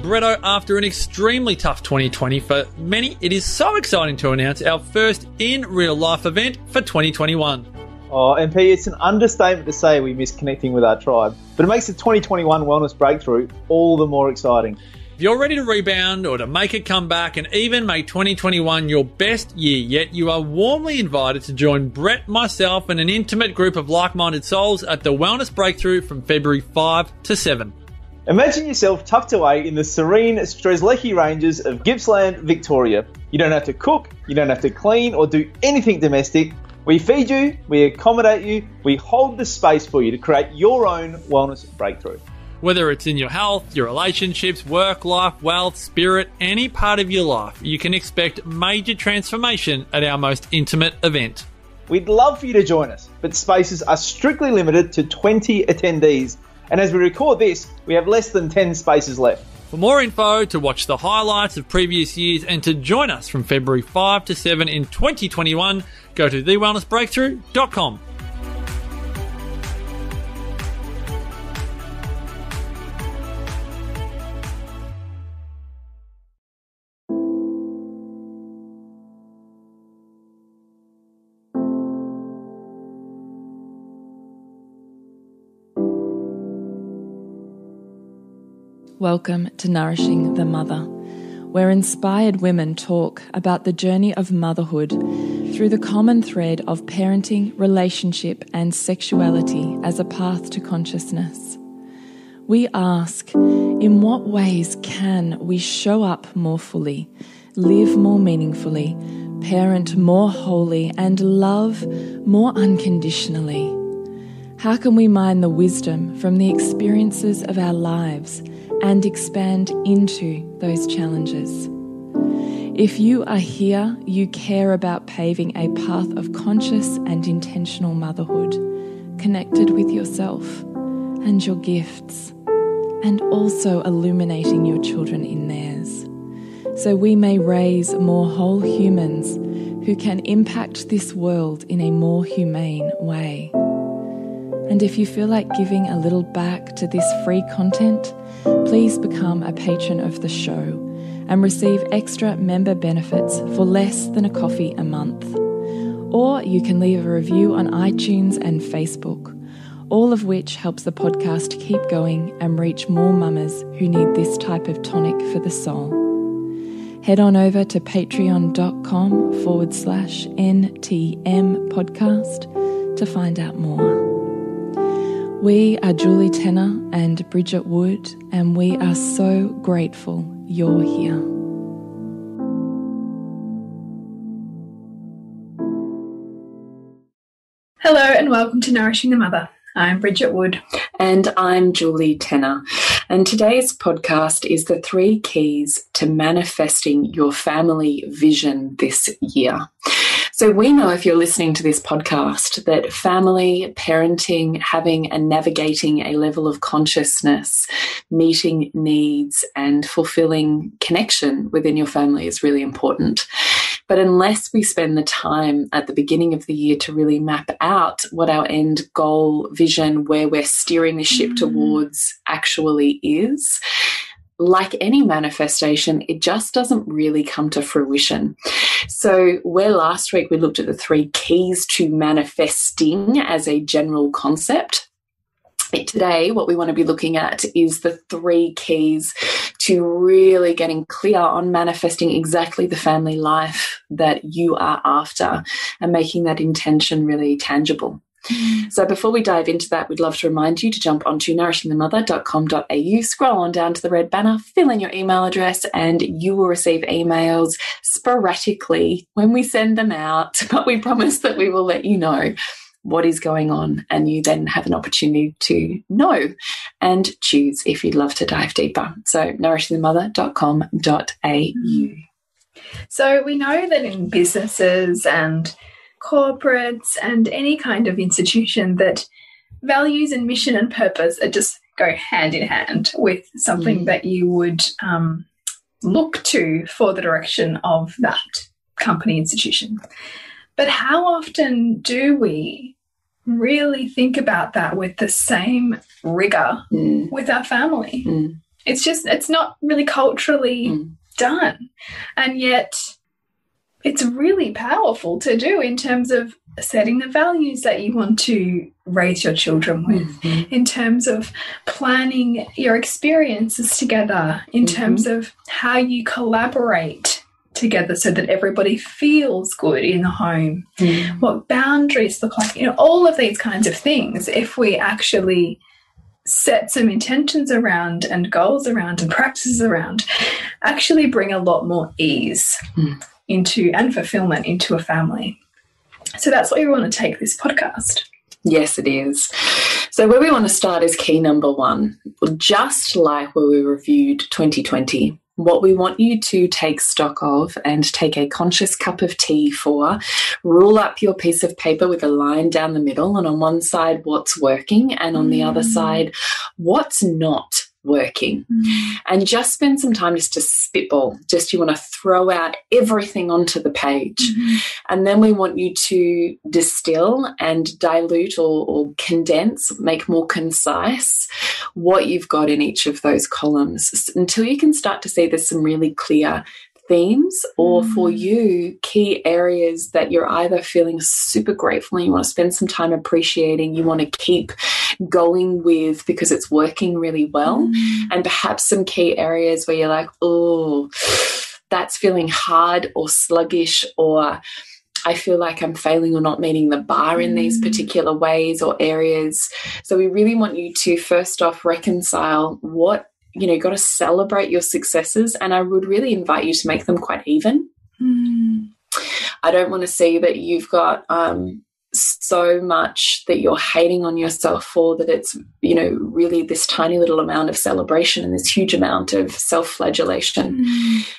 Bretto, after an extremely tough 2020 for many, it is so exciting to announce our first in real life event for 2021. Oh, MP, it's an understatement to say we miss connecting with our tribe, but it makes the 2021 Wellness Breakthrough all the more exciting. If you're ready to rebound or to make a comeback and even make 2021 your best year yet, you are warmly invited to join Brett, myself, and an intimate group of like-minded souls at the Wellness Breakthrough from February 5 to 7. Imagine yourself tucked away in the serene Strzelecki Ranges of Gippsland, Victoria. You don't have to cook, you don't have to clean or do anything domestic. We feed you, we accommodate you, we hold the space for you to create your own wellness breakthrough. Whether it's in your health, your relationships, work, life, wealth, spirit, any part of your life, you can expect major transformation at our most intimate event. We'd love for you to join us, but spaces are strictly limited to 20 attendees. And as we record this, we have less than 10 spaces left. For more info, to watch the highlights of previous years and to join us from February 5 to 7 in 2021, go to thewellnessbreakthrough.com. Welcome to Nourishing the Mother, where inspired women talk about the journey of motherhood through the common thread of parenting, relationship, and sexuality as a path to consciousness. We ask, in what ways can we show up more fully, live more meaningfully, parent more wholly, and love more unconditionally? How can we mine the wisdom from the experiences of our lives and expand into those challenges? If you are here, you care about paving a path of conscious and intentional motherhood, connected with yourself and your gifts, and also illuminating your children in theirs, so we may raise more whole humans who can impact this world in a more humane way. And if you feel like giving a little back to this free content, please become a patron of the show and receive extra member benefits for less than a coffee a month. Or you can leave a review on iTunes and Facebook, all of which helps the podcast keep going and reach more mamas who need this type of tonic for the soul. Head on over to patreon.com/NTM podcast to find out more. We are Julie Tenner and Bridget Wood, and we are so grateful you're here. Hello and welcome to Nourishing the Mother. I'm Bridget Wood. And I'm Julie Tenner. And today's podcast is the 3 keys to manifesting your family vision this year. So we know, if you're listening to this podcast, that family, parenting, having and navigating a level of consciousness, meeting needs and fulfilling connection within your family is really important. But unless we spend the time at the beginning of the year to really map out what our end goal, vision, where we're steering the ship towards actually is, like any manifestation, it just doesn't really come to fruition. So where last week we looked at the 3 keys to manifesting as a general concept, today what we want to be looking at is the 3 keys to really getting clear on manifesting exactly the family life that you are after and making that intention really tangible. So before we dive into that, we'd love to remind you to jump onto nourishingthemother.com.au, scroll on down to the red banner, fill in your email address, and you will receive emails sporadically when we send them out. But we promise that we will let you know what is going on, and you then have an opportunity to know and choose if you'd love to dive deeper. So nourishingthemother.com.au. So we know that in businesses and corporates and any kind of institution that values and mission and purpose are just go hand in hand with something that you would look to for the direction of that company institution. But how often do we really think about that with the same rigor with our family? It's not really culturally done. And yet it's really powerful to do in terms of setting the values that you want to raise your children with, in terms of planning your experiences together, in terms of how you collaborate together so that everybody feels good in the home, what boundaries look like, all of these kinds of things. If we actually set some intentions around and goals around and practices around, actually bring a lot more ease into and fulfillment into a family. So that's what we want to take this podcast. Yes, it is. So where we want to start is key number 1. Just like where we reviewed 2020, what we want you to take stock of and take a conscious cup of tea for, rule up your piece of paper with a line down the middle, and on one side what's working and on the other side what's not working. And just spend some time just to spitball. Just you want to throw out everything onto the page. And then we want you to distill and dilute or condense, make more concise what you've got in each of those columns until you can start to see there's some really clear themes, or for you, key areas that you're either feeling super grateful and you want to spend some time appreciating, you want to keep going with because it's working really well, and perhaps some key areas where you're like, oh, that's feeling hard or sluggish, or I feel like I'm failing or not meeting the bar in these particular ways or areas. So we really want you to first off reconcile what, you've got to celebrate your successes, and I would really invite you to make them quite even. I don't want to see that you've got so much that you're hating on yourself for, that it's, really this tiny little amount of celebration and this huge amount of self-flagellation.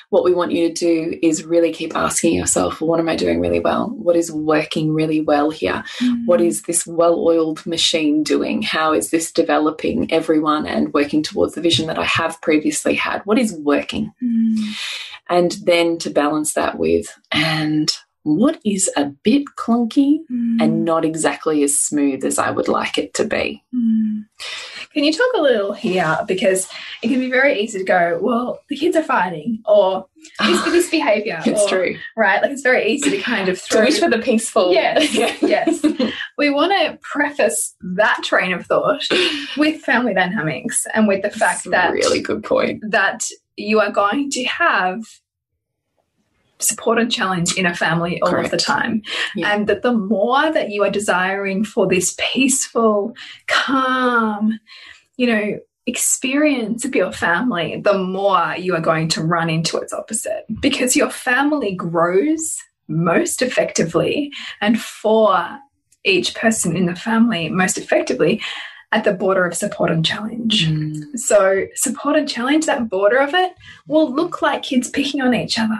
What we want you to do is really keep asking yourself, what am I doing really well? What is working really well here? What is this well-oiled machine doing? How is this developing everyone and working towards the vision that I have previously had? What is working? And then to balance that with, and what is a bit clunky and not exactly as smooth as I would like it to be. Can you talk a little here, because it can be very easy to go, well, the kids are fighting, or this behaviour. It's true. Right, like it's very easy to kind of throw. To wish for the peaceful. Yes. We want to preface that train of thought with family dynamics and with the fact that really good point, that you are going to have support and challenge in a family all of the time. And that the more that you are desiring for this peaceful, calm, experience of your family, the more you are going to run into its opposite, because your family grows most effectively and for each person in the family most effectively at the border of support and challenge. So support and challenge, that border of it will look like kids picking on each other.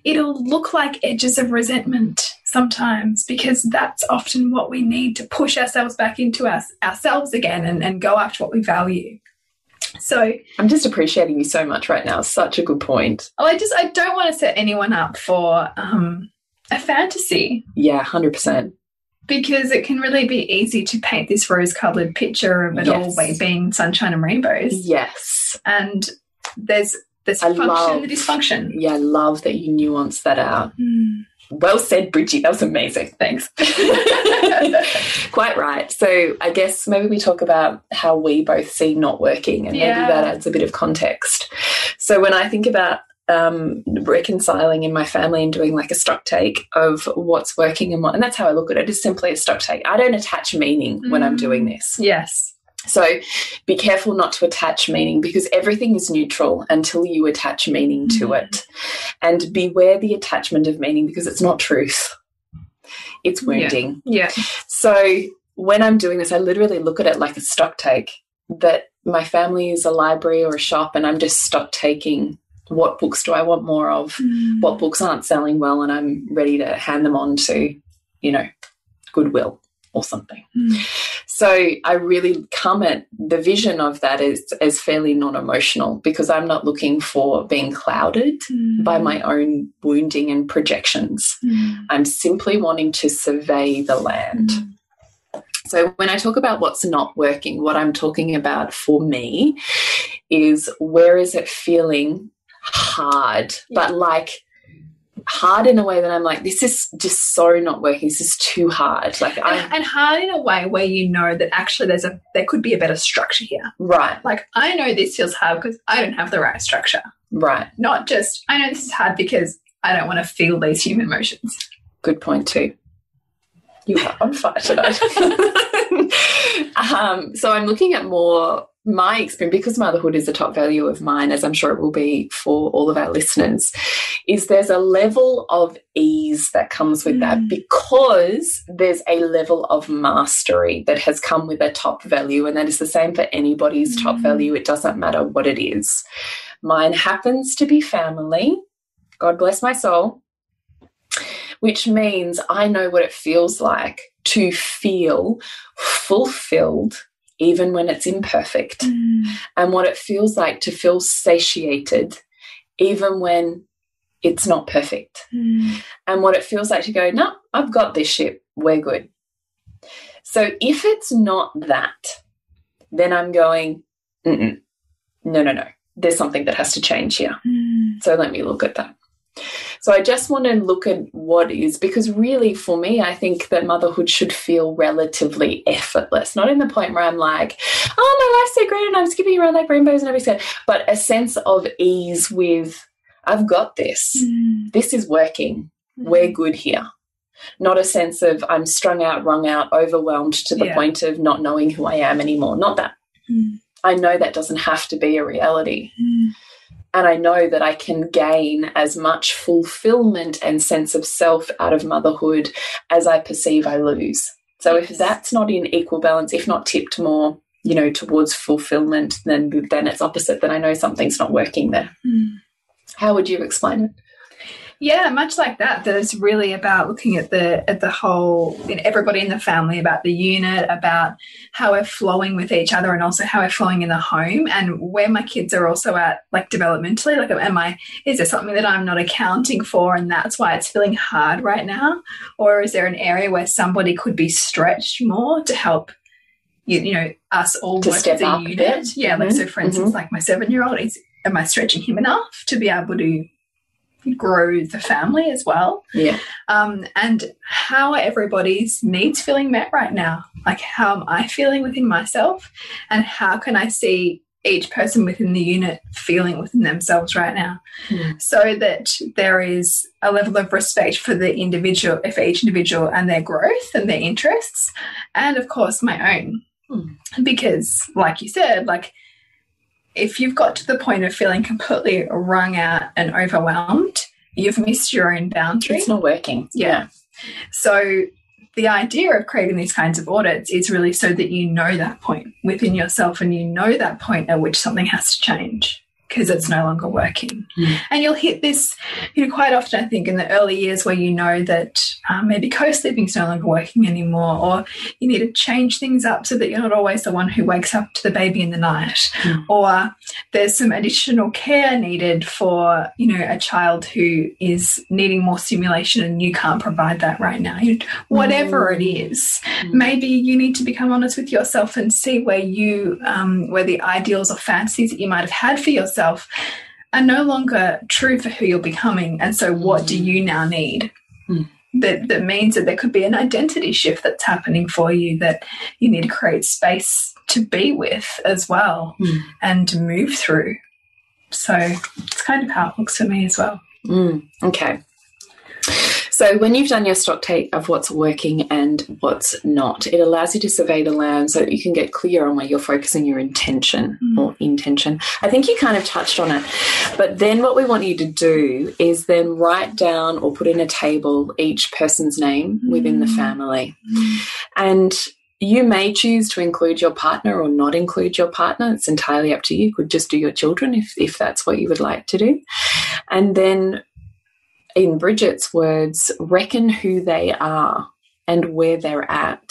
It'll look like edges of resentment sometimes, because that's often what we need to push ourselves back into ourselves again and go after what we value. So I'm just appreciating you so much right now. Such a good point. I don't want to set anyone up for a fantasy. Yeah, 100%. Because it can really be easy to paint this rose-coloured picture of it all being sunshine and rainbows. Yes. And there's function and dysfunction. Yeah, I love that you nuance that out. Well said, Bridget. That was amazing. Thanks. Quite right. So I guess maybe we talk about how we both see not working, and maybe that adds a bit of context. So when I think about reconciling in my family and doing like a stock take of what's working and that's how I look at it, is simply a stock take. I don't attach meaning when I'm doing this. Yes. So be careful not to attach meaning, because everything is neutral until you attach meaning to it. And beware the attachment of meaning, because it's not truth. It's wounding. Yeah. So when I'm doing this, I literally look at it like a stock take, that my family is a library or a shop and I'm just stock taking. What books do I want more of? What books aren't selling well and I'm ready to hand them on to, Goodwill or something. So I really come at the vision of that as fairly non-emotional, because I'm not looking for being clouded by my own wounding and projections. I'm simply wanting to survey the land. So when I talk about what's not working, what I'm talking about for me is where is it feeling hard, but like hard in a way that I'm like, this is just so not working. This is too hard. Like, and hard in a way where you know that actually there could be a better structure here. Right. Like, I know this feels hard because I don't have the right structure. Right. Not just, I know this is hard because I don't want to feel these human emotions. Good point too. You are on fire tonight. So I'm looking at more my experience, because motherhood is a top value of mine, as I'm sure it will be for all of our listeners, is there's a level of ease that comes with that, because there's a level of mastery that has come with a top value, and that is the same for anybody's top value. It doesn't matter what it is. Mine happens to be family. God bless my soul. Which means I know what it feels like to feel fulfilled even when it's imperfect, and what it feels like to feel satiated even when it's not perfect, and what it feels like to go, no, I've got this shit, we're good. So if it's not that, then I'm going, no, there's something that has to change here. So let me look at that. So I just want to look at what is, because really for me, I think that motherhood should feel relatively effortless, not in the point where I'm like, oh, my life's so great and I'm skipping around like rainbows and everything, but a sense of ease with, I've got this. This is working. We're good here. Not a sense of I'm strung out, wrung out, overwhelmed to the point of not knowing who I am anymore. Not that. I know that doesn't have to be a reality. And I know that I can gain as much fulfillment and sense of self out of motherhood as I perceive I lose. So if that's not in equal balance, if not tipped more, you know, towards fulfillment, then it's opposite, that I know something's not working there. How would you explain it? Yeah, much like that. That it's really about looking at the whole, everybody in the family, about the unit, about how we're flowing with each other, and also how we're flowing in the home, and where my kids are also at, like developmentally. Like, is there something that I'm not accounting for, and that's why it's feeling hard right now? Or is there an area where somebody could be stretched more to help, you know, us all to work step as a up unit? Yeah, like, so for instance, like my 7-year-old, am I stretching him enough to be able to grow the family as well? Yeah. And how are everybody's needs feeling met right now? Like, how am I feeling within myself, and how can I see each person within the unit feeling within themselves right now, so that there is a level of respect for the individual, for each individual and their growth and their interests, and of course my own. Because like you said, like, if you've got to the point of feeling completely wrung out and overwhelmed, you've missed your own boundary. It's not working. Yeah. So the idea of creating these kinds of audits is really so that you know that point within yourself, and you know that point at which something has to change because it's no longer working. And you'll hit this, you know, quite often, I think, in the early years, where you know that maybe co-sleeping is no longer working anymore, or you need to change things up so that you're not always the one who wakes up to the baby in the night, or there's some additional care needed for, you know, a child who is needing more stimulation and you can't provide that right now. You know, whatever it is, maybe you need to become honest with yourself and see where you, where the ideals or fantasies that you might have had for yourself are no longer true for who you're becoming. And so what do you now need? That means that there could be an identity shift that's happening for you, that you need to create space to be with as well and to move through. So it's kind of how it looks for me as well. Okay. So when you've done your stock take of what's working and what's not, it allows you to survey the land so that you can get clear on where you're focusing your intention or intention. I think you kind of touched on it. But then what we want you to do is then write down or put in a table each person's name within the family. And you may choose to include your partner or not include your partner. It's entirely up to you. You could just do your children if that's what you would like to do. And then, in Bridget's words, reckon who they are and where they're at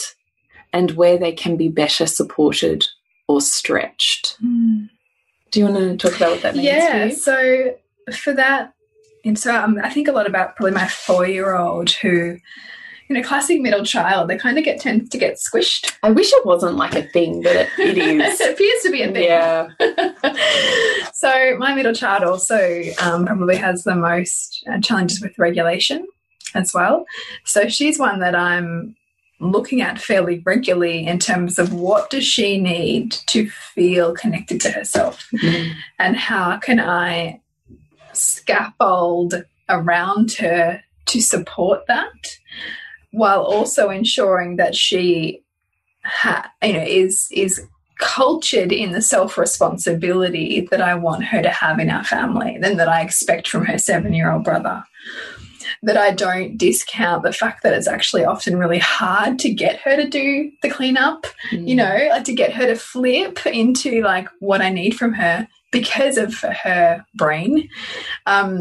and where they can be better supported or stretched. Do you want to talk about what that means for you? So for that, and so I think a lot about probably my 4-year-old who, you know, classic middle child, they kind of tend to get squished. I wish it wasn't like a thing, but it is. It appears to be a thing. Yeah. So my middle child also probably has the most challenges with regulation as well. So she's one that I'm looking at fairly regularly in terms of what does she need to feel connected to herself, and how can I scaffold around her to support that, while also ensuring that she is cultured in the self-responsibility that I want her to have in our family and that I expect from her 7-year-old brother. That I don't discount the fact that it's actually often really hard to get her to do the cleanup, like to get her to flip into like what I need from her because of her brain. But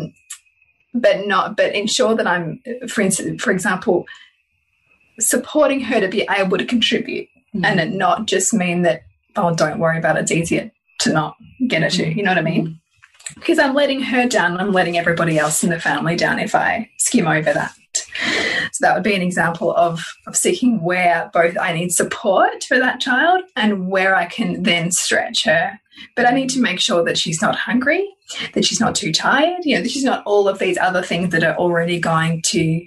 ensure that I'm, for example, supporting her to be able to contribute, and it not just mean that, oh, don't worry about it, it's easier to not get her to, you know what I mean? Because I'm letting her down, I'm letting everybody else in the family down if I skim over that. So that would be an example of seeking where both I need support for that child and where I can then stretch her. But I need to make sure that she's not hungry, that she's not too tired, that she's not all of these other things that are already going to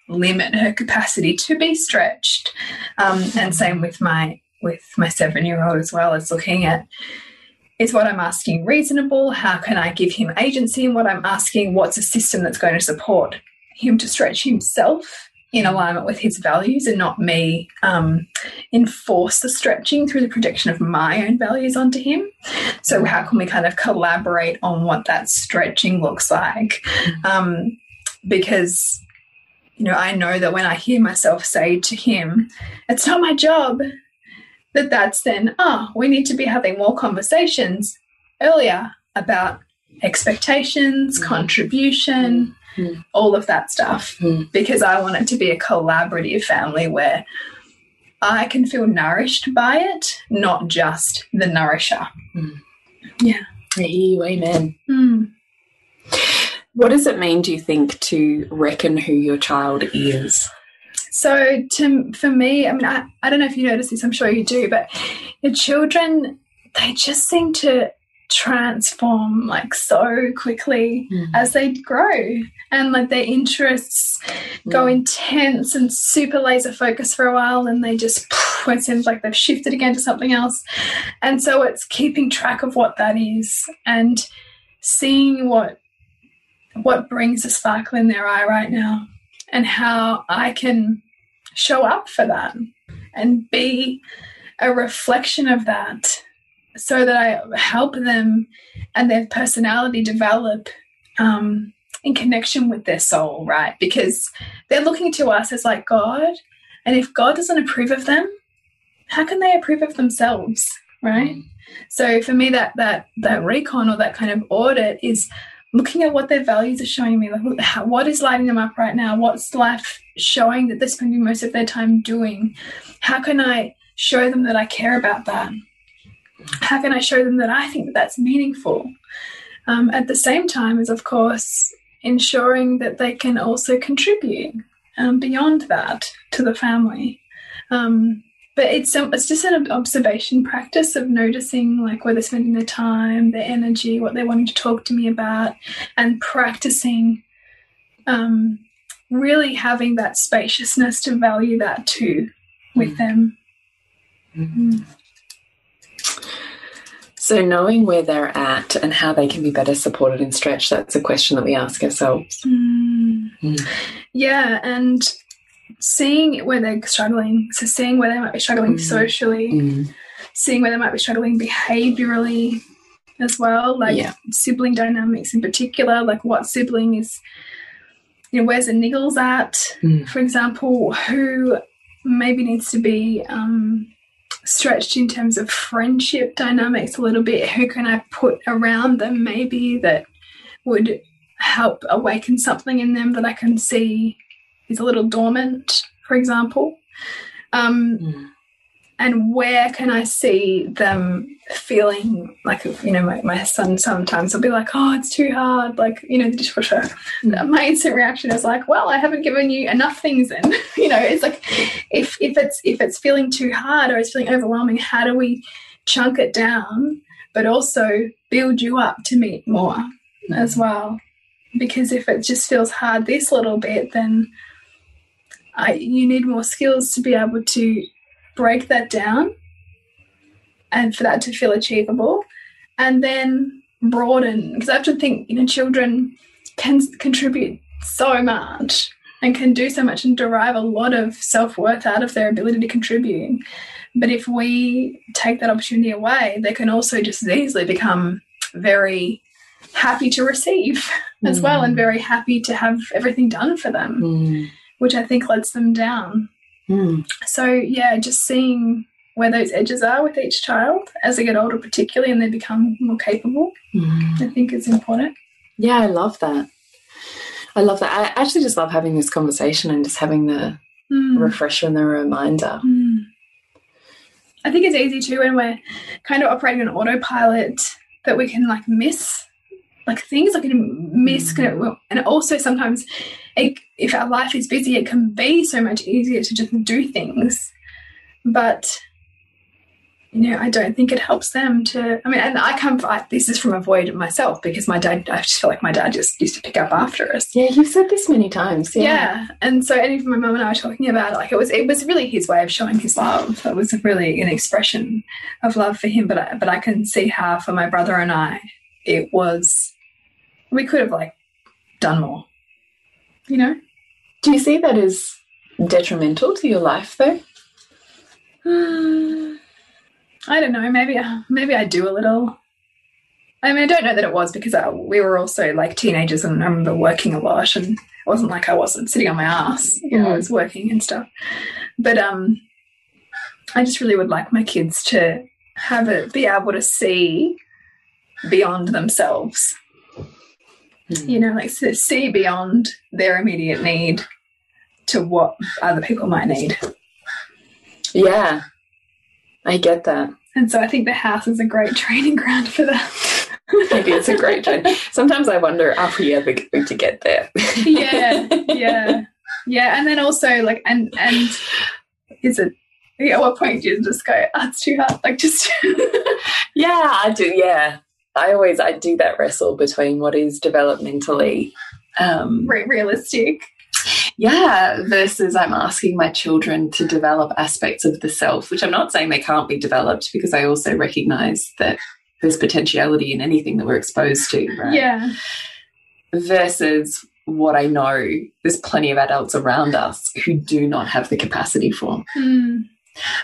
limit her capacity to be stretched. And same with my 7-year-old as well, as looking at, is what I'm asking reasonable? How can I give him agency in what I'm asking? What's a system that's going to support him to stretch himself in alignment with his values, and not me enforce the stretching through the projection of my own values onto him? So how can we kind of collaborate on what that stretching looks like? Because, I know that when I hear myself say to him, it's not my job, that's then, we need to be having more conversations earlier about expectations, contribution, all of that stuff, because I want it to be a collaborative family where I can feel nourished by it, not just the nourisher. Yeah. I hear you, amen. What does it mean, do you think, to reckon who your child is? So for me, I mean, I don't know if you notice this, I'm sure you do, but your children, they just seem to transform like so quickly as they grow, and like their interests go intense and super laser focused for a while, and they just, it seems like they've shifted again to something else. And so it's keeping track of what that is and seeing what brings a sparkle in their eye right now, and how I can show up for that and be a reflection of that, so that I help them and their personality develop in connection with their soul, right? Because they're looking to us as like God, and if God doesn't approve of them, how can they approve of themselves, right? So for me, that recon, or that kind of audit, is looking at what their values are showing me, like what is lighting them up right now, what's life showing that they're spending most of their time doing, how can I show them that I care about that, how can I show them that I think that that's meaningful, at the same time as, of course, ensuring that they can also contribute beyond that to the family. But it's just an observation practice of noticing like where they're spending their time, their energy, what they're wanting to talk to me about, and practicing really having that spaciousness to value that too with them. So knowing where they're at and how they can be better supported and stretched, that's a question that we ask ourselves. Yeah, and seeing where they're struggling, so seeing where they might be struggling socially, seeing where they might be struggling behaviorally as well, like sibling dynamics in particular, like what sibling is, where's the niggles at, for example, who maybe needs to be stretched in terms of friendship dynamics a little bit, who can I put around them maybe that would help awaken something in them that I can see is a little dormant, for example. And where can I see them feeling like, my son sometimes will be like, oh, it's too hard, like, the dishwasher. My instant reaction is like, well, I haven't given you enough things in. It's like, if it's feeling too hard or it's feeling overwhelming, how do we chunk it down but also build you up to meet more as well. Because if it just feels hard this little bit, then you need more skills to be able to break that down and for that to feel achievable, and then broaden. Because I often think, children can contribute so much and can do so much and derive a lot of self-worth out of their ability to contribute. But if we take that opportunity away, they can also just as easily become very happy to receive as well, and very happy to have everything done for them, which I think lets them down. So, yeah, just seeing where those edges are with each child as they get older particularly and they become more capable, I think is important. Yeah, I love that. I love that. I actually just love having this conversation and just having the refresher and the reminder. I think it's easy too when we're kind of operating on autopilot that we can miss things, and also sometimes if our life is busy, it can be so much easier to just do things. But I don't think it helps them to. And this is from a void myself, because I just feel like my dad just used to pick up after us. Yeah, you've said this many times. Yeah. And so, and even my mum and I were talking about it, it was really his way of showing his love. It was really an expression of love for him. But I can see how for my brother and I, it was, we could have done more. Do you see that as detrimental to your life though? I don't know. Maybe I do a little. I don't know that it was, because we were also teenagers, and I remember working a lot, and it wasn't like I wasn't sitting on my ass. I was working and stuff. But I just really would like my kids to be able to see beyond themselves. To see beyond their immediate need to what other people might need. Yeah. I get that. And so I think the house is a great training ground for that. Maybe it's a great training. Sometimes I wonder, are we ever going to get there? Yeah. And then also, and is it, at what point do you just go, it's too hard? Yeah, I do, yeah. I do that wrestle between what is developmentally realistic. Yeah, versus I'm asking my children to develop aspects of the self, which I'm not saying they can't be developed, because I also recognise that there's potentiality in anything that we're exposed to, right? Yeah. Versus what I know there's plenty of adults around us who do not have the capacity for.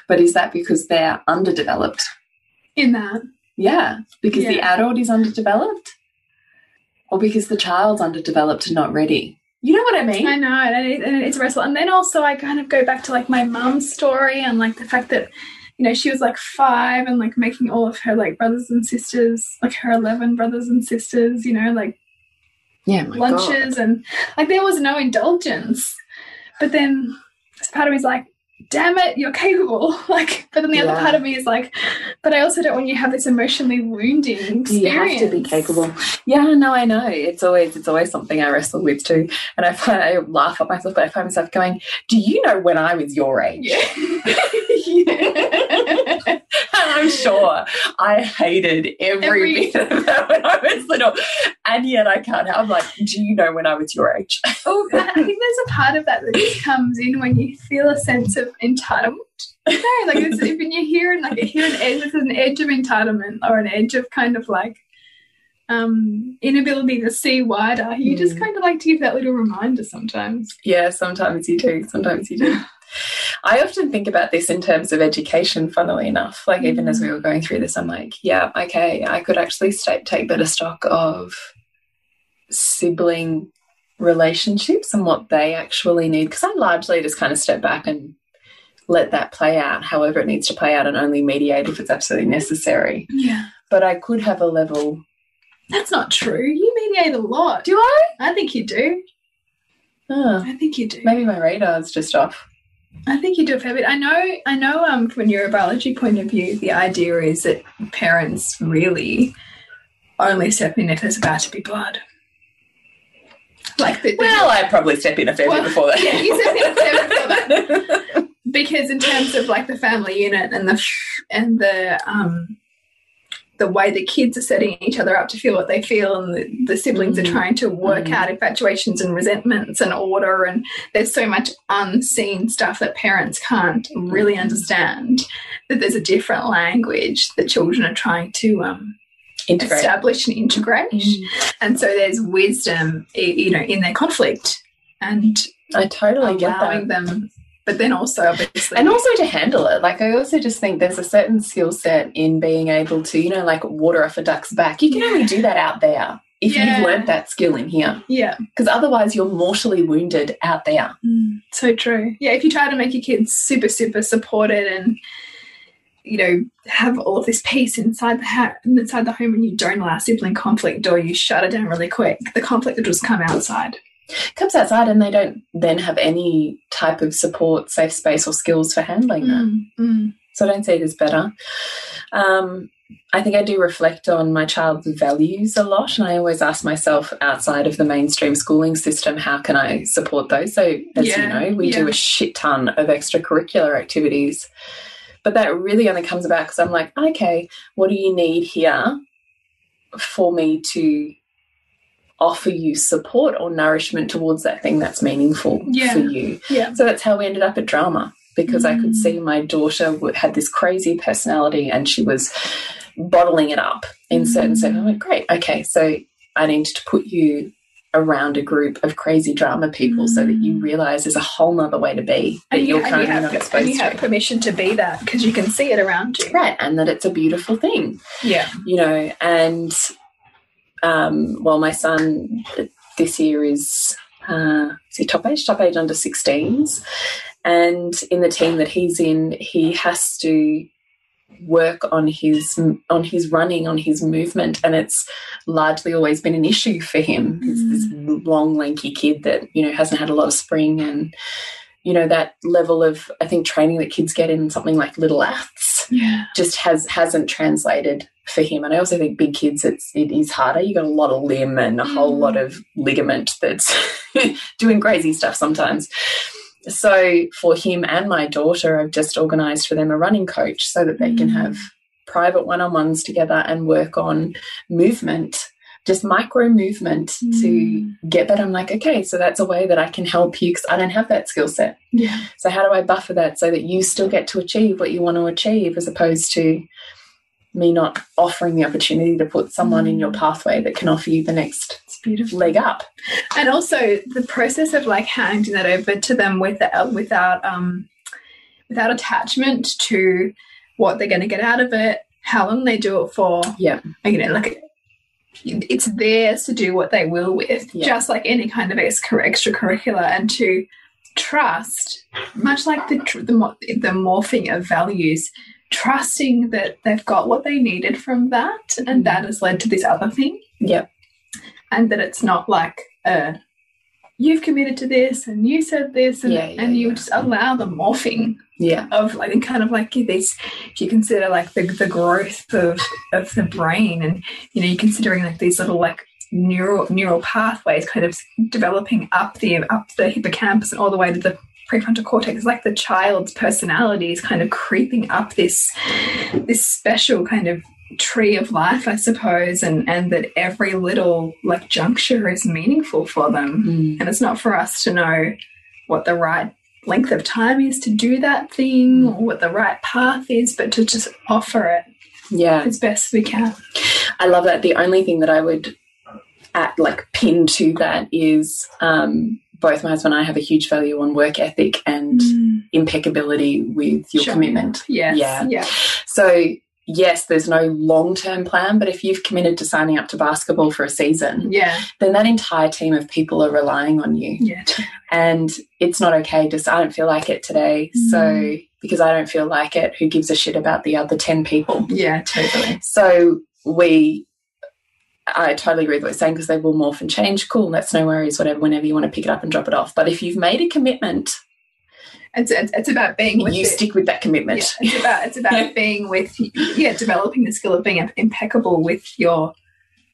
But is that because they're underdeveloped? In that. Yeah, because the adult is underdeveloped, or because the child's underdeveloped and not ready. You know what I mean? I know, and it's a wrestle. And then also I kind of go back to my mum's story, and the fact that, she was 5 and making all of her brothers and sisters, her 11 brothers and sisters, lunches, God. And there was no indulgence. But then this part of me is damn it, you're capable. But then the other part of me is but I also don't want you to have this emotionally wounding experience. You have to be capable. Yeah, no, I know. It's always something I wrestle with too. And I laugh at myself, but I find myself going, do you know when I was your age? Yeah. And I'm sure I hated every bit of that when I was little. And yet I can't help. I'm do you know when I was your age? Oh, I think there's a part of that just comes in when you feel a sense of entitlement. If when you hear an edge, this is an edge of entitlement, or an edge of kind of inability to see wider. You just kind of to give that little reminder sometimes. Yeah, sometimes you do. I often think about this in terms of education, funnily enough. Even as we were going through this, I'm yeah, okay, I could actually take better stock of sibling relationships and what they actually need, because I largely just kind of step back and let that play out however it needs to play out, and only mediate if it's absolutely necessary. Yeah. But I could have a level. That's not true. You mediate a lot. Do I? I think you do. Oh, I think you do. Maybe my radar's just off. I think you do a fair bit. I know from a neurobiology point of view, the idea is that parents really only step in if there's about to be blood. I probably step in a fair bit before that. Yeah, you step in a fair bit before that. Because in terms of the family unit and the the way the kids are setting each other up to feel what they feel, and the siblings are trying to work out infatuations and resentments and order, and there's so much unseen stuff that parents can't really understand, that there's a different language that children are trying to establish and integrate. And so there's wisdom, you know, in their conflict, and I totally get allowing that. them, but then also obviously, and also to handle it. Like, I also just think there's a certain skill set in being able to, you know, like water off a duck's back. You can only do that out there if you've learned that skill in here. Yeah. Because otherwise you're mortally wounded out there. So true. Yeah, if you try to make your kids super, super supported and, you know, have all of this peace inside the home, and you don't allow sibling conflict, or you shut it down really quick, the conflict will just come outside. Comes outside, and they don't then have any type of support, safe space or skills for handling that. So I don't see it as better. I think I do reflect on my child's values a lot, and I always ask myself, outside of the mainstream schooling system, how can I support those? So as you know, we do a shit ton of extracurricular activities, but that really only comes about because I'm like, okay, what do you need here for me to offer you support or nourishment towards that thing that's meaningful for you? So that's how we ended up at drama, because I could see my daughter had this crazy personality and she was bottling it up in certain settings. I'm like, great, okay, so I need to put you around a group of crazy drama people so that you realise there's a whole nother way to be that you're currently not exposed to. And you have permission to be that because you can see it around you. Right, and that it's a beautiful thing. Yeah. You know, and well, my son this year is he top age under 16s, and in the team that he's in, he has to work on his running, on his movement, and it's largely always been an issue for him. He's this long, lanky kid that, you know, hasn't had a lot of spring, and you know, that level of, I think, training that kids get in something like little aths just hasn't translated for him. And I also think big kids, it is harder. You got a lot of limb and a whole lot of ligament that's doing crazy stuff sometimes. So for him and my daughter, I've just organised for them a running coach so that they can have private one-on-ones together and work on movement, just micro movement to get better. I'm like, okay, so that's a way that I can help you because I don't have that skill set. Yeah. So how do I buffer that so that you still get to achieve what you want to achieve, as opposed to me not offering the opportunity to put someone in your pathway that can offer you the next leg up. And also the process of like handing that over to them without attachment to what they're going to get out of it, how long they do it for. Yeah. You know, like it's theirs to do what they will with, just like any kind of extracurricular, and to trust, much like the morphing of values, trusting that they've got what they needed from that, and that has led to this other thing. Yep. And that it's not like you've committed to this and you said this, and you just allow the morphing of like, and kind of like this, if you consider like the growth of the brain, and you know, you're considering like these little like neural pathways kind of developing up the hippocampus and all the way to the prefrontal cortex, like the child's personality is kind of creeping up this special kind of tree of life, I suppose, and that every little like juncture is meaningful for them. And it's not for us to know what the right length of time is to do that thing or what the right path is, but to just offer it as best we can. I love that. The only thing that I would pin to that is both my husband and I have a huge value on work ethic and impeccability with your commitment. So yes, there's no long-term plan, but if you've committed to signing up to basketball for a season, then that entire team of people are relying on you. And it's not okay to say, I don't feel like it today, so because I don't feel like it, who gives a shit about the other 10 people? Yeah, totally. So I totally agree with what you're saying, because they will morph and change. Cool, that's no worries, whatever, whenever you want to pick it up and drop it off. But if you've made a commitment, it's about being with stick with that commitment. It's about being with developing the skill of being impeccable with your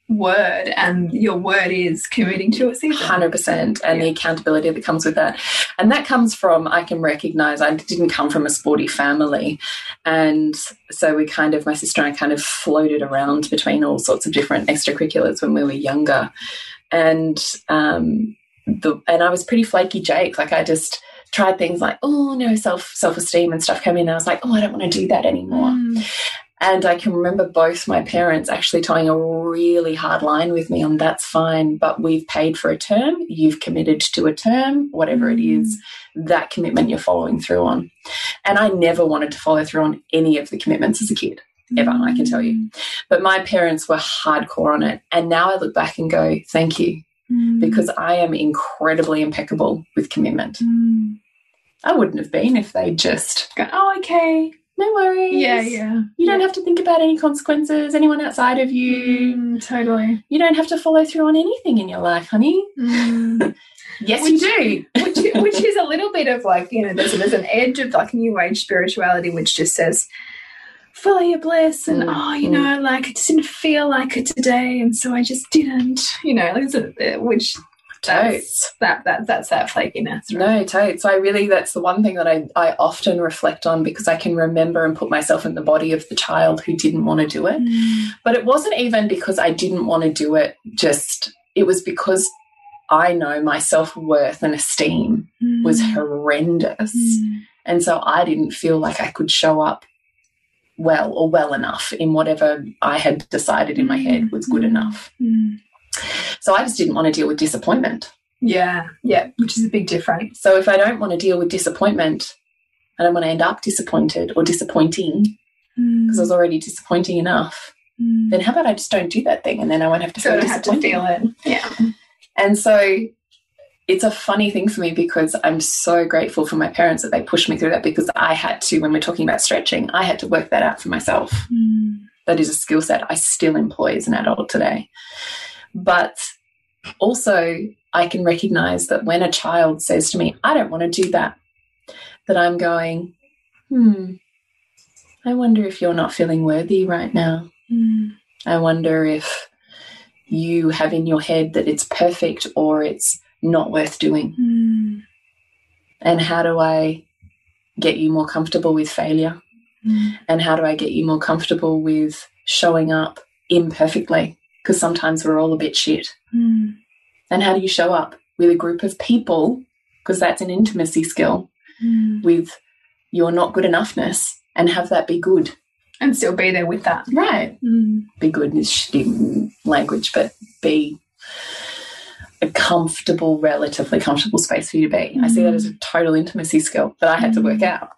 word, and your word is committing to a season. 100%, and the accountability that comes with that. And that comes from, I can recognise I didn't come from a sporty family, and so we kind of, my sister and I kind of floated around between all sorts of different extracurriculars when we were younger, and I was pretty flaky Jake. Like, I just tried things like, oh no, self-esteem and stuff came in, and I was like, oh, I don't want to do that anymore. And I can remember both my parents actually towing a really hard line with me on, that's fine, but we've paid for a term, you've committed to a term, whatever it is, that commitment you're following through on. And I never wanted to follow through on any of the commitments as a kid, ever, I can tell you. But my parents were hardcore on it. And now I look back and go, thank you, because I am incredibly impeccable with commitment. I wouldn't have been if they'd just gone, oh, okay, no worries. Yeah. You don't have to think about any consequences, anyone outside of you. Totally. You don't have to follow through on anything in your life, honey. Yes, you do. which is a little bit of like, you know, there's an edge of like new age spirituality which just says, follow your bliss, and you know, like, I just didn't feel like it today, and so I just didn't, you know, like, which totes. That's that flakiness. Right? No, totes. So that's the one thing that I often reflect on, because I can remember and put myself in the body of the child who didn't want to do it. But it wasn't even because I didn't want to do it, it was because I know my self-worth and esteem was horrendous. And so I didn't feel like I could show up well enough in whatever I had decided in my head was good enough. So I just didn't want to deal with disappointment. Yeah, which is a big difference. So if I don't want to deal with disappointment, I don't want to end up disappointed or disappointing, because I was already disappointing enough, then how about I just don't do that thing, and then I won't have to feel disappointed. Yeah. And so it's a funny thing for me, because I'm so grateful for my parents that they pushed me through that, because I had to, when we're talking about stretching, I had to work that out for myself. That is a skill set I still employ as an adult today. But also I can recognise that when a child says to me, I don't want to do that, that I'm going, I wonder if you're not feeling worthy right now. I wonder if you have in your head that it's perfect or it's not worth doing. And how do I get you more comfortable with failure? And how do I get you more comfortable with showing up imperfectly? Because sometimes we're all a bit shit. And how do you show up with a group of people, because that's an intimacy skill, with your not good enoughness, and have that be good? And still be there with that. Right. Be good is shitty language, but be a comfortable, relatively comfortable space for you to be. I see that as a total intimacy skill that I had to work out.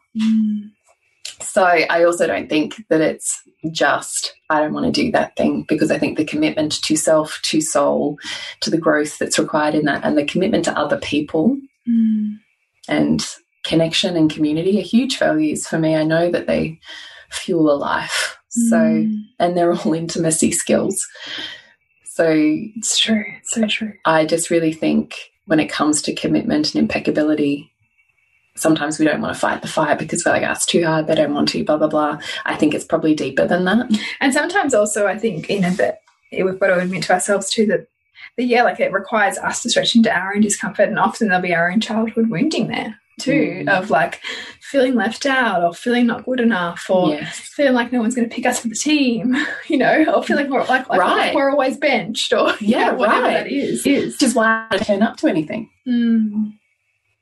So I also don't think that it's just, I don't want to do that thing, because I think the commitment to self, to soul, to the growth that's required in that, and the commitment to other people and connection and community are huge values for me. I know that they fuel a life. So, and they're all intimacy skills. So it's true. It's so true. I just really think when it comes to commitment and impeccability, sometimes we don't want to fight the fire because we're like, oh, it's too hard, they don't want to, blah, blah, blah. I think it's probably deeper than that. And sometimes also I think, you know, that we've got to admit to ourselves too that yeah, like it requires us to stretch into our own discomfort, and often there'll be our own childhood wounding there too, of like feeling left out or feeling not good enough, or feeling like no one's going to pick us for the team, you know, or feeling like we're always benched, or whatever that is. Which is why I don't turn up to anything.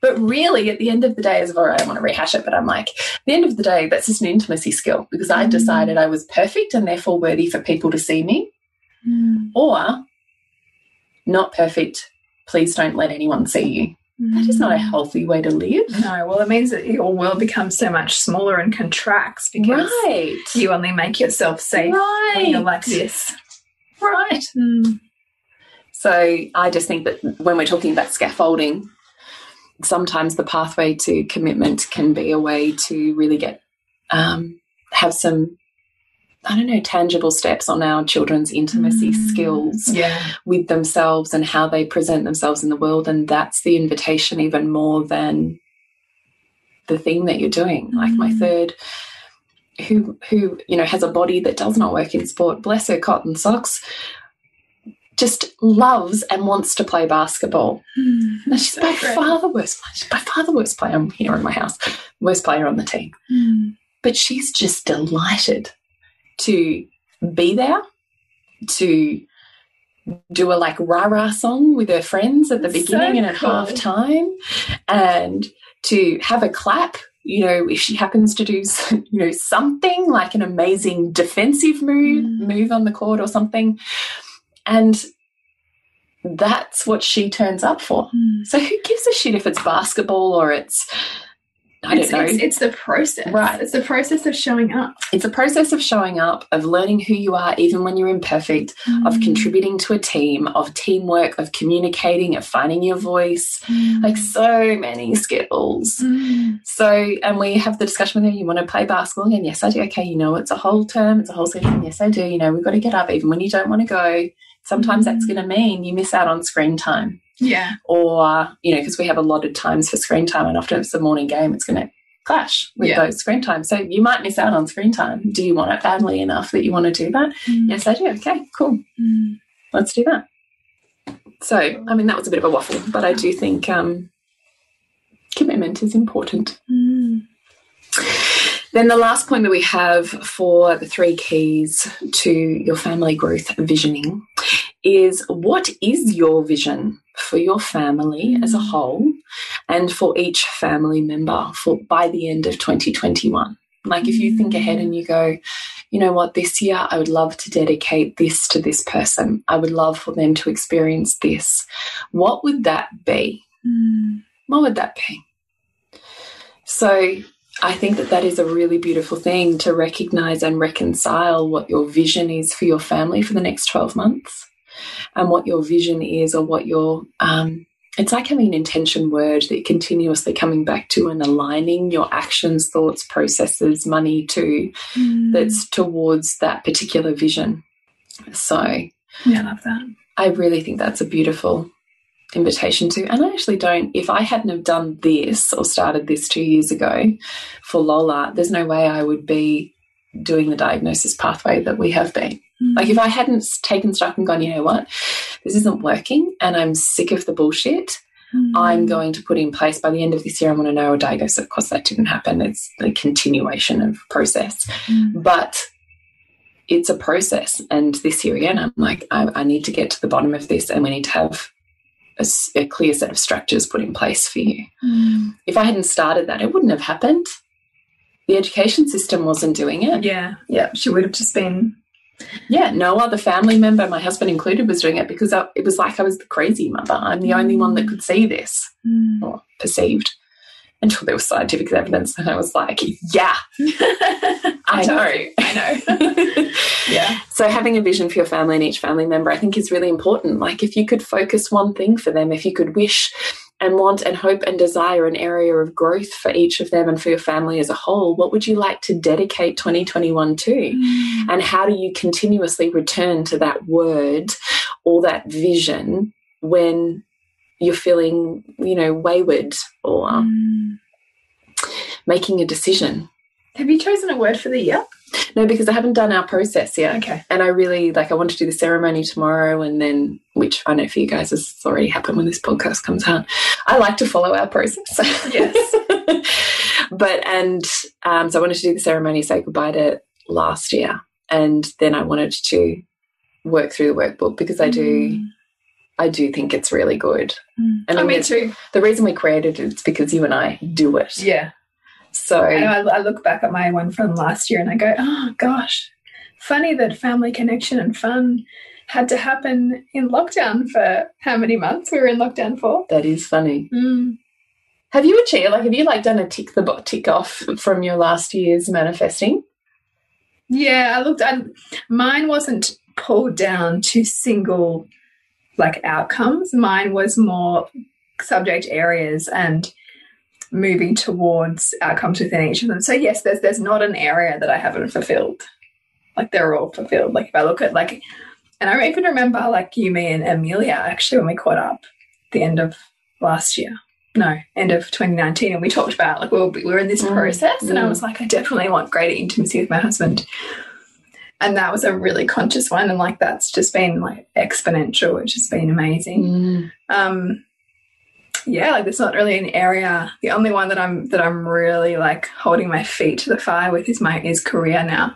But really, at the end of the day, I don't want to rehash it, but I'm like, at the end of the day, that's just an intimacy skill, because I decided I was perfect and therefore worthy for people to see me, or not perfect, please don't let anyone see you. That is not a healthy way to live. No, well, it means that your world becomes so much smaller and contracts because you only make yourself safe when you're like this. Right. So I just think that when we're talking about scaffolding, sometimes the pathway to commitment can be a way to really get have some, I don't know, tangible steps on our children's intimacy skills with themselves and how they present themselves in the world. And that's the invitation even more than the thing that you're doing. Like my third, who you know, has a body that does not work in sport, bless her cotton socks, just loves and wants to play basketball. And she's so by great. far the worst player. She's by far the worst player here in my house, worst player on the team. But she's just delighted to be there, to do a like rah-rah song with her friends at the beginning and at half time, and to have a clap, you know, if she happens to do, you know, something like an amazing defensive move on the court or something. And that's what she turns up for. So who gives a shit if it's basketball or it's, I don't know. It's the process. Right. It's the process of showing up. It's a process of showing up, of learning who you are even when you're imperfect, of contributing to a team, of teamwork, of communicating, of finding your voice, like so many skills. So, and we have the discussion with her, you want to play basketball? And yes, I do. Okay, you know, it's a whole term, it's a whole season. Yes, I do. You know, we've got to get up even when you don't want to go. Sometimes that's going to mean you miss out on screen time. Yeah. Or, you know, because we have allotted times for screen time, and often if it's a morning game, it's going to clash with those screen times. So you might miss out on screen time. Do you want it badly enough that you want to do that? Yes, I do. Okay, cool. Let's do that. So, I mean, that was a bit of a waffle, but I do think commitment is important. Then the last point that we have for the 3 keys to your family growth visioning is, what is your vision for your family as a whole and for each family member by the end of 2021? Like if you think ahead and you go, you know what, this year I would love to dedicate this to this person. I would love for them to experience this. What would that be? What would that be? So I think that that is a really beautiful thing, to recognize and reconcile what your vision is for your family for the next 12 months and what your vision is, or what your, it's like having an intention word that you're continuously coming back to and aligning your actions, thoughts, processes, money to, that's towards that particular vision. So yeah, I love that. I really think that's a beautiful invitation to, and I actually don't, if I hadn't have done this or started this 2 years ago for Lola, there's no way I would be doing the diagnosis pathway that we have been. Like if I hadn't taken stock and gone, you know what, this isn't working and I'm sick of the bullshit, I'm going to put in place by the end of this year, I want to know a diagnosis. Of course that didn't happen. It's a continuation of process, but it's a process. And this year again, I'm like, I need to get to the bottom of this, and we need to have a clear set of structures put in place for you. If I hadn't started that, it wouldn't have happened. The education system wasn't doing it. Yeah, she would have just been... Yeah, no other family member, my husband included, was doing it, because it was like I was the crazy mother. I'm the only one that could see this, or perceived, until there was scientific evidence, and I was like, yeah, I know. Yeah. So having a vision for your family and each family member, I think, is really important. Like if you could focus one thing for them, if you could wish and want and hope and desire an area of growth for each of them and for your family as a whole, what would you like to dedicate 2021 to? And how do you continuously return to that word or that vision when you're feeling, you know, wayward or making a decision? Have you chosen a word for the year? No, because I haven't done our process yet. Okay. And I really, I want to do the ceremony tomorrow, and then, which I know for you guys has already happened when this podcast comes out. I like to follow our process. Yes. So I wanted to do the ceremony, say goodbye to last year. And then I wanted to work through the workbook, because I do think it's really good. And me too. The reason we created it is because you and I do it. Yeah. So I look back at my one from last year and I go, oh gosh, funny that family connection and fun had to happen in lockdown for how many months we were in lockdown for. That is funny. Have you achieved, have you done a tick off from your last year's manifesting? Yeah, I looked at, mine wasn't pulled down to single outcomes. Mine was more subject areas and moving towards outcomes within each of them. So yes, there's not an area that I haven't fulfilled. They're all fulfilled. If I look at and I even remember you, me, and Amelia actually when we caught up at the end of last year. No, end of 2019, and we talked about we were in this process, and I was like, I definitely want greater intimacy with my husband. And that was a really conscious one, and like that's just been like exponential, which has been amazing. Yeah, like there's not really an area. The only one that I'm really like holding my feet to the fire with is career now,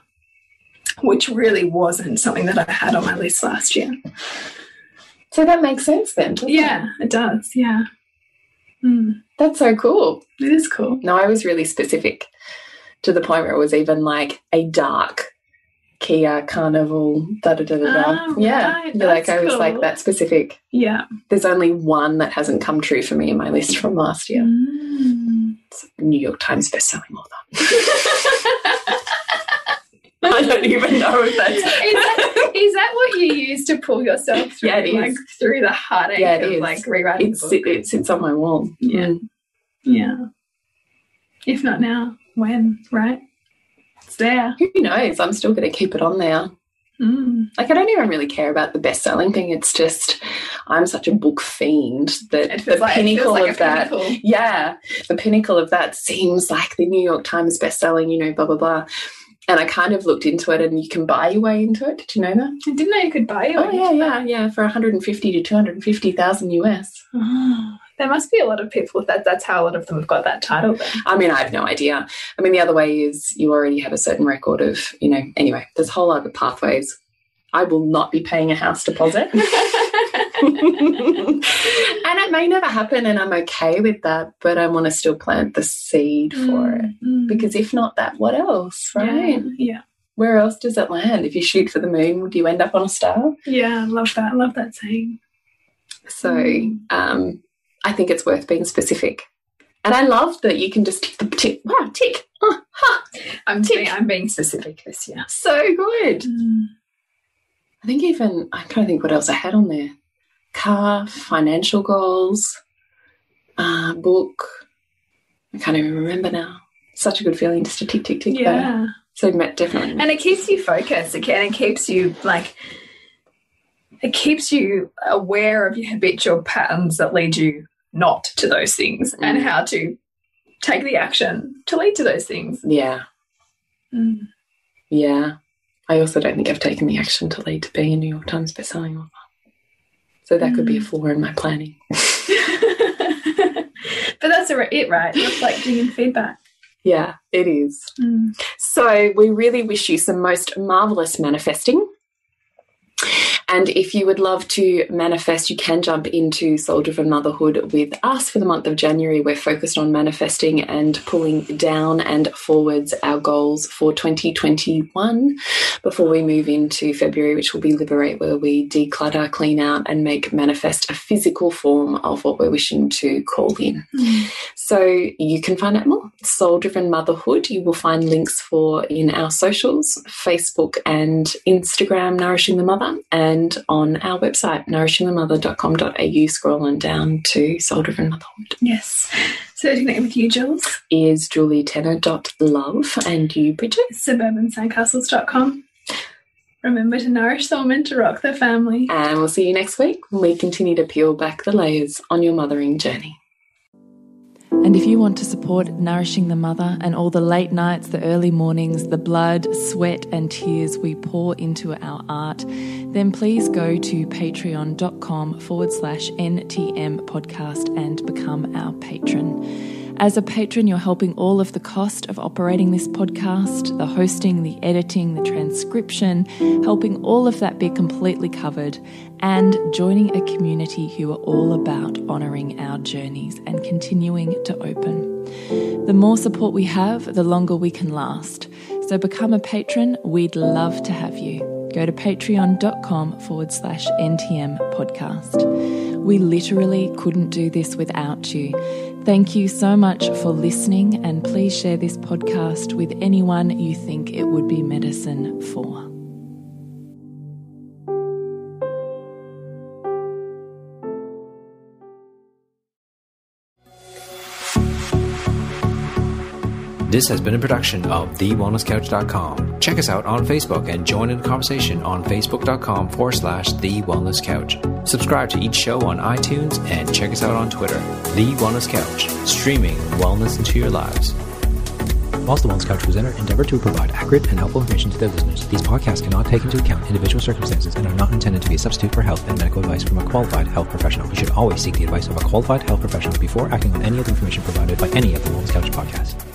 which really wasn't something that I had on my list last year. So that makes sense then, doesn't it? It does, yeah. That's so cool. It is cool. No, I was really specific to the point where it was even like a dark Kia Carnival, Oh, yeah, right. like I was cool. like that specific. Yeah. There's only one that hasn't come true for me in my list from last year. It's New York Times bestselling author. I don't even know if that's... Is that what you use to pull yourself through? Yeah, it is. Like through the heartache of like rewriting the book? It sits on my wall. Yeah. Yeah. If not now, when, right? It's there. Who knows? I'm still going to keep it on there. Like I don't even really care about the best-selling thing. It's just I'm such a book fiend that the pinnacle of that, the pinnacle of that seems like the New York Times best-selling, you know, blah, blah, blah. And I kind of looked into it, and you can buy your way into it. Did you know that? I didn't know you could buy your way into that. Yeah, for 150 to 250,000 US. Oh, there must be a lot of people that's how a lot of them have got that title then. I mean, I have no idea. I mean, the other way is you already have a certain record of, you know, anyway, there's whole other pathways. I will not be paying a house deposit. And it may never happen, and I'm okay with that, but I want to still plant the seed for it. Because if not that, what else, right? Yeah. Where else does it land? If you shoot for the moon, do you end up on a star? Yeah, I love that. I love that saying. So I think it's worth being specific. And I love that you can just tick. Wow, tick. I'm being specific this year. So good. I think even, I'm trying to think what else I had on there. Car, financial goals, book. I can't even remember now. Such a good feeling just to tick, tick, tick. Yeah. There. So definitely. And it keeps you focused again. It keeps you aware of your habitual patterns that lead you not to those things and how to take the action to lead to those things. Yeah. Yeah. I also don't think I've taken the action to lead to being a New York Times bestselling author. So that could be a flaw in my planning. But that's it, right? Reflecting and feedback. Yeah, it is. So we really wish you some most marvellous manifesting. And if you would love to manifest, you can jump into Soul Driven Motherhood with us for the month of January. We're focused on manifesting and pulling down and forwards our goals for 2021 before we move into February, which will be Liberate, where we declutter, clean out, and make manifest a physical form of what we're wishing to call in. So you can find out more. Soul Driven Motherhood. You will find links for in our socials, Facebook and Instagram, Nourishing the Mother, and on our website, nourishingthemother.com.au, scroll on down to Soul Driven Motherhood. Yes. So to connect with you, Jules, is julietenner.love, and you, Bridget? suburbansandcastles.com. Remember to nourish the woman to rock the family. And we'll see you next week when we continue to peel back the layers on your mothering journey. And if you want to support Nourishing the Mother and all the late nights, the early mornings, the blood, sweat and tears we pour into our art, then please go to patreon.com/NTM podcast and become our patron. As a patron, you're helping all of the cost of operating this podcast, the hosting, the editing, the transcription, helping all of that be completely covered, and joining a community who are all about honouring our journeys and continuing to open. The more support we have, the longer we can last. So become a patron. We'd love to have you. Go to patreon.com/NTM podcast. We literally couldn't do this without you. Thank you so much for listening, and please share this podcast with anyone you think it would be medicine for. This has been a production of TheWellnessCouch.com. Check us out on Facebook and join in the conversation on Facebook.com/TheWellnessCouch. Subscribe to each show on iTunes and check us out on Twitter. The Wellness Couch, streaming wellness into your lives. Whilst the Wellness Couch presenter endeavor to provide accurate and helpful information to their listeners, these podcasts cannot take into account individual circumstances and are not intended to be a substitute for health and medical advice from a qualified health professional. You should always seek the advice of a qualified health professional before acting on any of the information provided by any of the Wellness Couch podcasts.